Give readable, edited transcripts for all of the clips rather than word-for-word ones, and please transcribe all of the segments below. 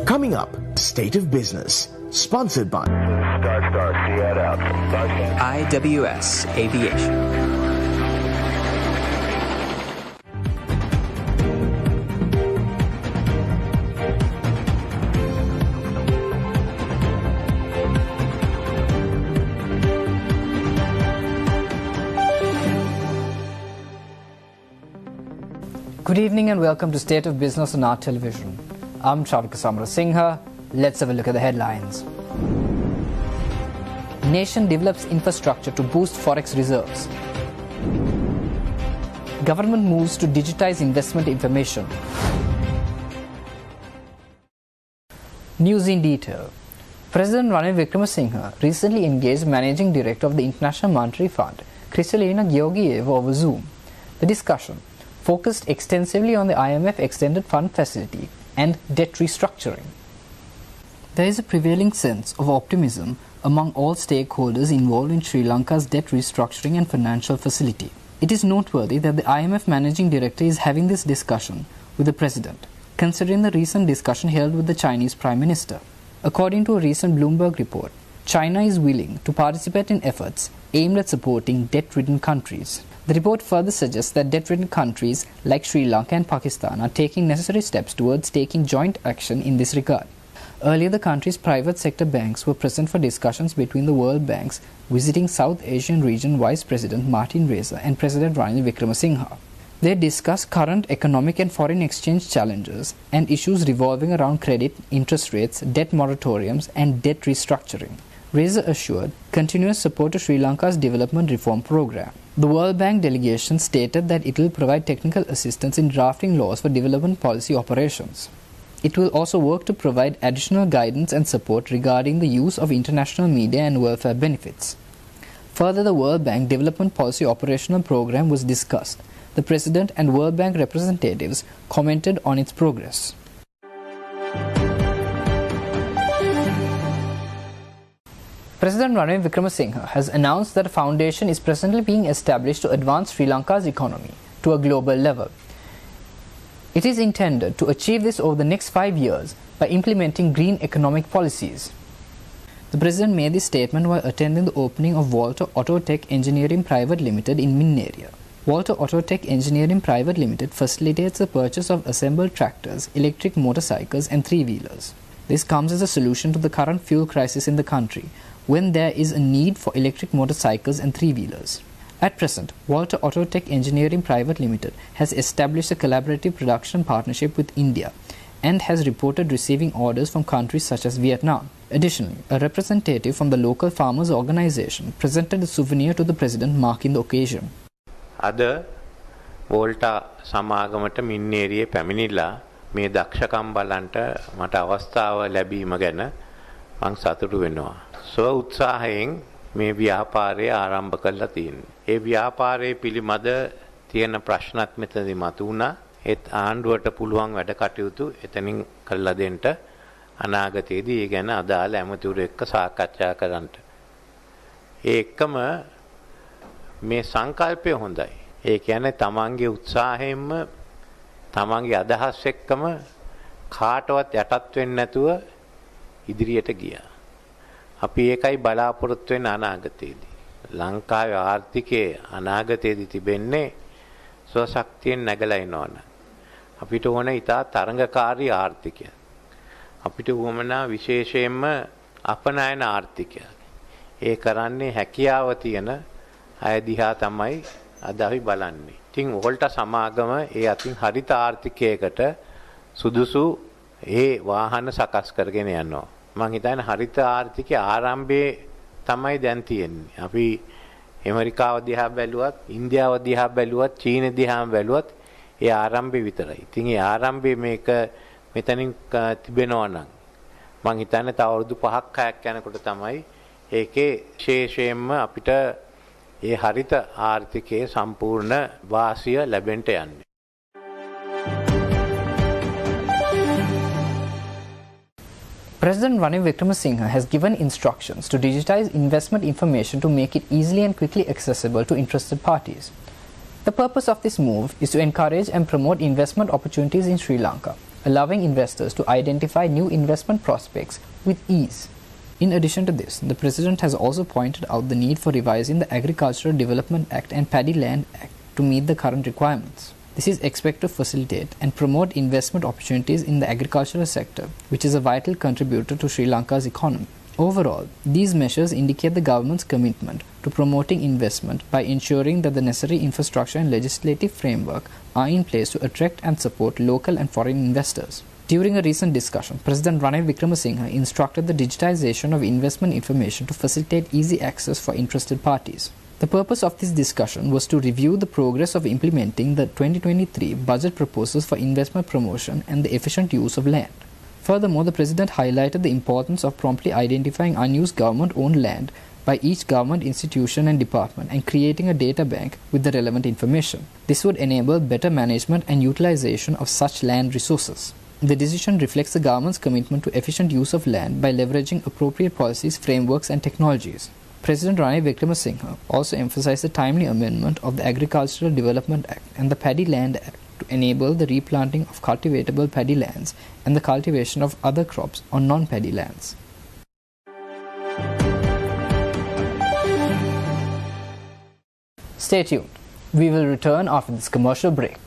Coming up, State of Business, sponsored by IWS Aviation. Good evening and welcome to State of Business on our television. I'm Shavika Samara-Singha. Let's have a look at the headlines. Nation develops infrastructure to boost forex reserves. Government moves to digitize investment information. News in detail. President Ranil Wickremesinghe recently engaged Managing Director of the International Monetary Fund, Kristalina Georgieva, over Zoom. The discussion focused extensively on the IMF Extended Fund Facility and debt restructuring. There is a prevailing sense of optimism among all stakeholders involved in Sri Lanka's debt restructuring and financial facility. It is noteworthy that the IMF Managing Director is having this discussion with the President, considering the recent discussion held with the Chinese Prime Minister. According to a recent Bloomberg report, China is willing to participate in efforts aimed at supporting debt-ridden countries. The report further suggests that debt-ridden countries like Sri Lanka and Pakistan are taking necessary steps towards taking joint action in this regard. Earlier, the country's private sector banks were present for discussions between the World Bank's visiting South Asian Region Vice President Martin Reza and President Ranil Wickremesinghe. They discussed current economic and foreign exchange challenges and issues revolving around credit, interest rates, debt moratoriums, and debt restructuring. Reza assured continuous support to Sri Lanka's development reform program. The World Bank delegation stated that it will provide technical assistance in drafting laws for development policy operations. It will also work to provide additional guidance and support regarding the use of international media and welfare benefits. Further, the World Bank Development Policy Operational Program was discussed. The President and World Bank representatives commented on its progress. President Ranil Wickremesinghe has announced that a foundation is presently being established to advance Sri Lanka's economy to a global level. It is intended to achieve this over the next 5 years by implementing green economic policies. The President made this statement while attending the opening of Walter Auto Tech Engineering Private Limited in Minneria. Walter Auto Tech Engineering Private Limited facilitates the purchase of assembled tractors, electric motorcycles and three-wheelers. This comes as a solution to the current fuel crisis in the country, when there is a need for electric motorcycles and three-wheelers. At present, Walter Auto Tech Engineering Private Limited has established a collaborative production partnership with India and has reported receiving orders from countries such as Vietnam. Additionally, a representative from the local farmers' organization presented a souvenir to the President marking the occasion. Ada Volta සමාගමට මින්නේරියේ පැමිණිලා මේ දක්ෂකම් බලන්ට මට අවස්ථාව ලැබීම ගැන මම සතුටු වෙනවා. උත්සාහයෙන් මේ ව්‍යාපාරය ආරම්භ කරලා තියෙනවා. ඒ ව්‍යාපාරයේ පිළිමද තියෙන ප්‍රශ්නත් මෙතනදී මතුවුණා. ඒත් ආණ්ඩුවට පුළුවන් වැඩ කටයුතු එතනින් කළා දෙන්න අනාගතයේදී ඒ ගැන අදාළ ඇමතිවරු එක්ක සාකච්ඡා කරන්න. ඒ එක්කම මේ සංකල්පය හොඳයි. ඒ කියන්නේ තමන්ගේ උත්සාහයෙන්ම තමන්ගේ අදහස් එක්කම කාටවත් යටත් වෙන්නේ නැතුව ඉදිරියට ගියා. අපි ඒකයි බලාපොරොත්තු වෙන අනාගතයේදී. ලංකාවේ ආර්ථිකයේ අනාගතයේදී තිබෙන්නේ ස්වශක්තියෙන් නැගලා එනවන. අපිට ඕන ඉතා තරඟකාරී ආර්ථිකයක්. අපිට උවමනා විශේෂයෙන්ම අපනයන ආර්ථිකයක්. ඒ කරන්නේ හැකියාව තියෙන අය දිහා තමයි අද අපි බලන්නේ. ඉතින් වෝල්ටා සමාගම ඒ අතින් හරිත ආර්ථිකයකට සුදුසු ඒ වාහන සකස් කරගෙන යනවා. මම හිතන්නේ හරිත ආර්ථිකයේ ආරම්භයේ තමයි දැන් තියෙන්නේ. අපි ඇමරිකාව දිහා බැලුවත්, ඉන්දියාව දිහා බැලුවත්, චීන දිහා බැලුවත් ඒ ආරම්භය විතරයි. ඉතින් ඒ ආරම්භයේ මේක මෙතනින් තිබෙනවා නම් මම හිතන්නේ තව අවුරුදු 5ක් 6ක් යනකොට තමයි ඒකේ විශේෂයෙන්ම අපිට ඒ හරිත ආර්ථිකයේ සම්පූර්ණ වාසිය ලැබෙන්න යන්නේ. President Ranil Wickremesinghe has given instructions to digitize investment information to make it easily and quickly accessible to interested parties. The purpose of this move is to encourage and promote investment opportunities in Sri Lanka allowing investors to identify new investment prospects with ease. In addition to this, the President has also pointed out the need for revising the Agricultural Development Act and Paddy Land Act to meet the current requirements. This is expected to facilitate and promote investment opportunities in the agricultural sector, which is a vital contributor to Sri Lanka's economy. Overall, these measures indicate the government's commitment to promoting investment by ensuring that the necessary infrastructure and legislative framework are in place to attract and support local and foreign investors. During a recent discussion, President Ranil Wickremesinghe instructed the digitization of investment information to facilitate easy access for interested parties. The purpose of this discussion was to review the progress of implementing the 2023 budget proposals for investment promotion and the efficient use of land. Furthermore, the President highlighted the importance of promptly identifying unused government-owned land by each government institution and department and creating a data bank with the relevant information. This would enable better management and utilization of such land resources. The decision reflects the government's commitment to efficient use of land by leveraging appropriate policies, frameworks and technologies. President Ranil Wickremesinghe also emphasized the timely amendment of the Agricultural Development Act and the Paddy Land Act to enable the replanting of cultivatable paddy lands and the cultivation of other crops on non-paddy lands. Stay tuned. We will return after this commercial break.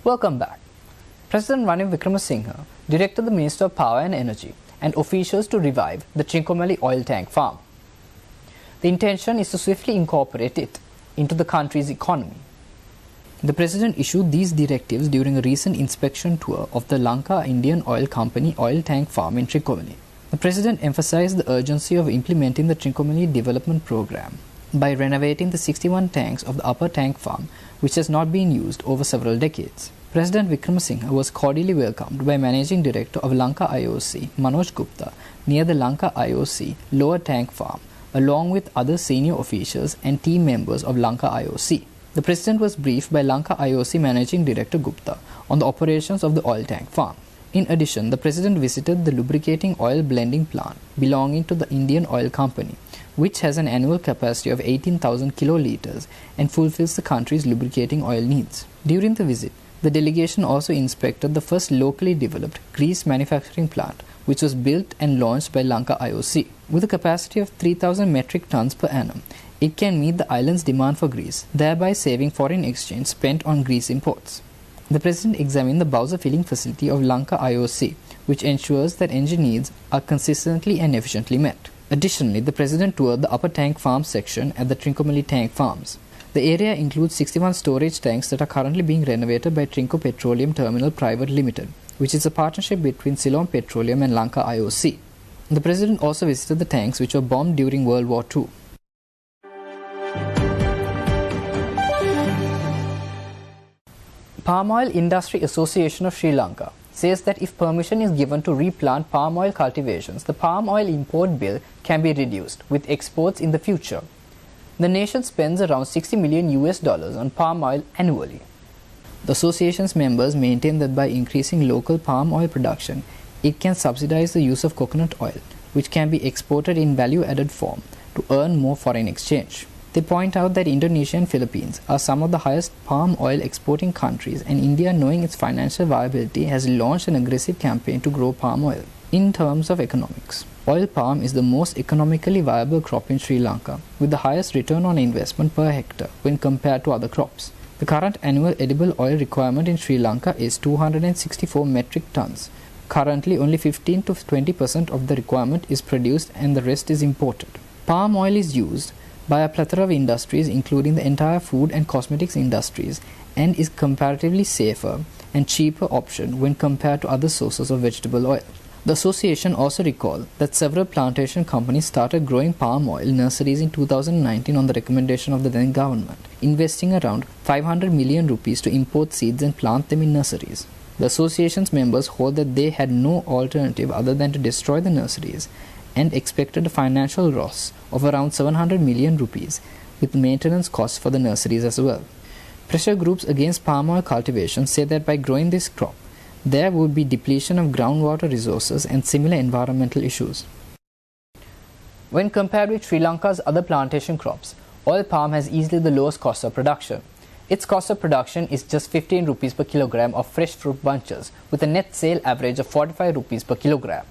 Welcome back. President Ranil Wickremesinghe directed the Minister of Power and Energy and officials to revive the Trincomalee oil tank farm. The intention is to swiftly incorporate it into the country's economy. The President issued these directives during a recent inspection tour of the Lanka Indian Oil Company oil tank farm in Trincomalee. The President emphasized the urgency of implementing the Trincomalee development program by renovating the 61 tanks of the upper tank farm, which has not been used over several decades. President Wickremesinghe was cordially welcomed by Managing Director of Lanka IOC, Manoj Gupta, near the Lanka IOC lower tank farm, along with other senior officials and team members of Lanka IOC. The President was briefed by Lanka IOC Managing Director Gupta on the operations of the oil tank farm. In addition, the President visited the lubricating oil blending plant belonging to the Indian Oil Company, which has an annual capacity of 18,000 kiloliters and fulfills the country's lubricating oil needs. During the visit, the delegation also inspected the first locally developed grease manufacturing plant, which was built and launched by Lanka IOC. With a capacity of 3,000 metric tons per annum, it can meet the island's demand for grease, thereby saving foreign exchange spent on grease imports. The President examined the Bowser filling facility of Lanka IOC, which ensures that energy needs are consistently and efficiently met. Additionally, the President toured the upper tank farm section at the Trincomalee tank farms. The area includes 61 storage tanks that are currently being renovated by Trinco Petroleum Terminal Private Limited, which is a partnership between Ceylon Petroleum and Lanka IOC. The President also visited the tanks which were bombed during World War II. Palm Oil Industry Association of Sri Lanka says that if permission is given to replant palm oil cultivations, the palm oil import bill can be reduced with exports in the future. The nation spends around $60 million on palm oil annually. The association's members maintain that by increasing local palm oil production, it can subsidize the use of coconut oil, which can be exported in value-added form to earn more foreign exchange. They point out that Indonesia and Philippines are some of the highest palm oil exporting countries, and India, knowing its financial viability, has launched an aggressive campaign to grow palm oil. In terms of economics, oil palm is the most economically viable crop in Sri Lanka, with the highest return on investment per hectare when compared to other crops. The current annual edible oil requirement in Sri Lanka is 264 metric tons. Currently, only 15 to 20% of the requirement is produced and the rest is imported. Palm oil is used by a plethora of industries, including the entire food and cosmetics industries, and is comparatively safer and cheaper option when compared to other sources of vegetable oil. The association also recalled that several plantation companies started growing palm oil nurseries in 2019 on the recommendation of the then government, investing around 500 million rupees to import seeds and plant them in nurseries. The association's members hold that they had no alternative other than to destroy the nurseries and expected a financial loss of around 700 million rupees with maintenance costs for the nurseries as well. Pressure groups against palm oil cultivation say that by growing this crop, there would be depletion of groundwater resources and similar environmental issues. When compared with Sri Lanka's other plantation crops, oil palm has easily the lowest cost of production. Its cost of production is just 15 rupees per kilogram of fresh fruit bunches, with a net sale average of 45 rupees per kilogram.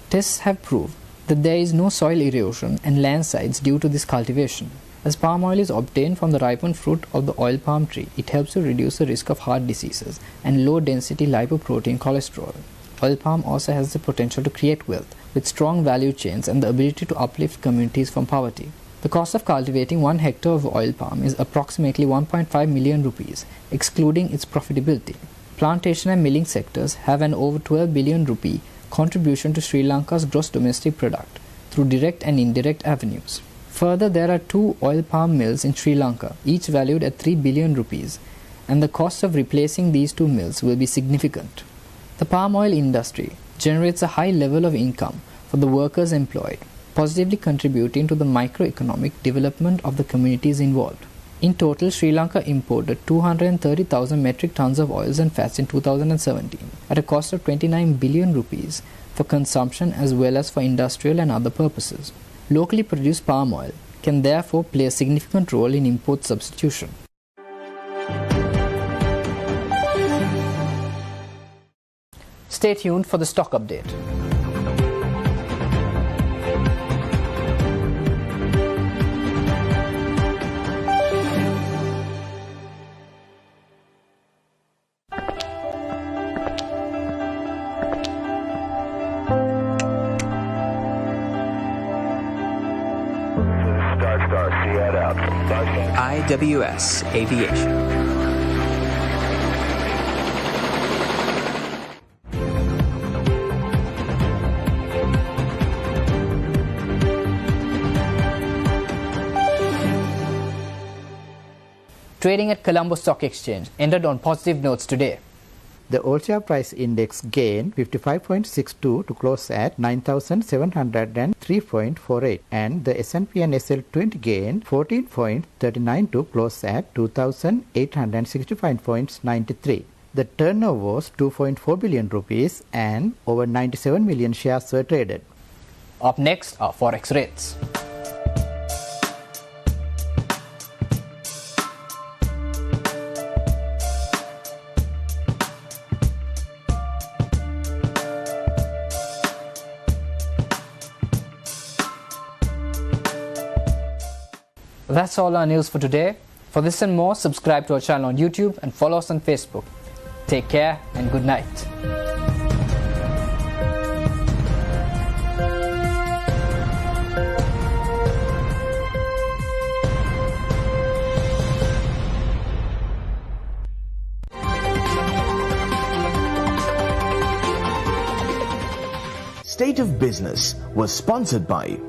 Tests have proved that there is no soil erosion and landslides due to this cultivation. As palm oil is obtained from the ripened fruit of the oil palm tree, it helps to reduce the risk of heart diseases and low-density lipoprotein cholesterol. Oil palm also has the potential to create wealth, with strong value chains and the ability to uplift communities from poverty. The cost of cultivating 1 hectare of oil palm is approximately 1.5 million rupees, excluding its profitability. Plantation and milling sectors have an over 12 billion rupee contribution to Sri Lanka's gross domestic product through direct and indirect avenues. Further, there are 2 oil palm mills in Sri Lanka, each valued at 3 billion rupees, and the cost of replacing these 2 mills will be significant. The palm oil industry generates a high level of income for the workers employed, positively contributing to the microeconomic development of the communities involved. In total, Sri Lanka imported 230,000 metric tons of oils and fats in 2017 at a cost of 29 billion rupees for consumption as well as for industrial and other purposes. Locally produced palm oil can therefore play a significant role in import substitution. Stay tuned for the stock update. IWS Aviation. Trading at Colombo Stock Exchange ended on positive notes today. The all-share price index gained 55.62 to close at 9,703.48, and the S&P and SL20 gained 14.39 to close at 2,865.93. The turnover was 2.4 billion rupees and over 97 million shares were traded. Up next are Forex rates. That's all our news for today. For this and more, subscribe to our channel on YouTube and follow us on Facebook. Take care and good night. State of Business was sponsored by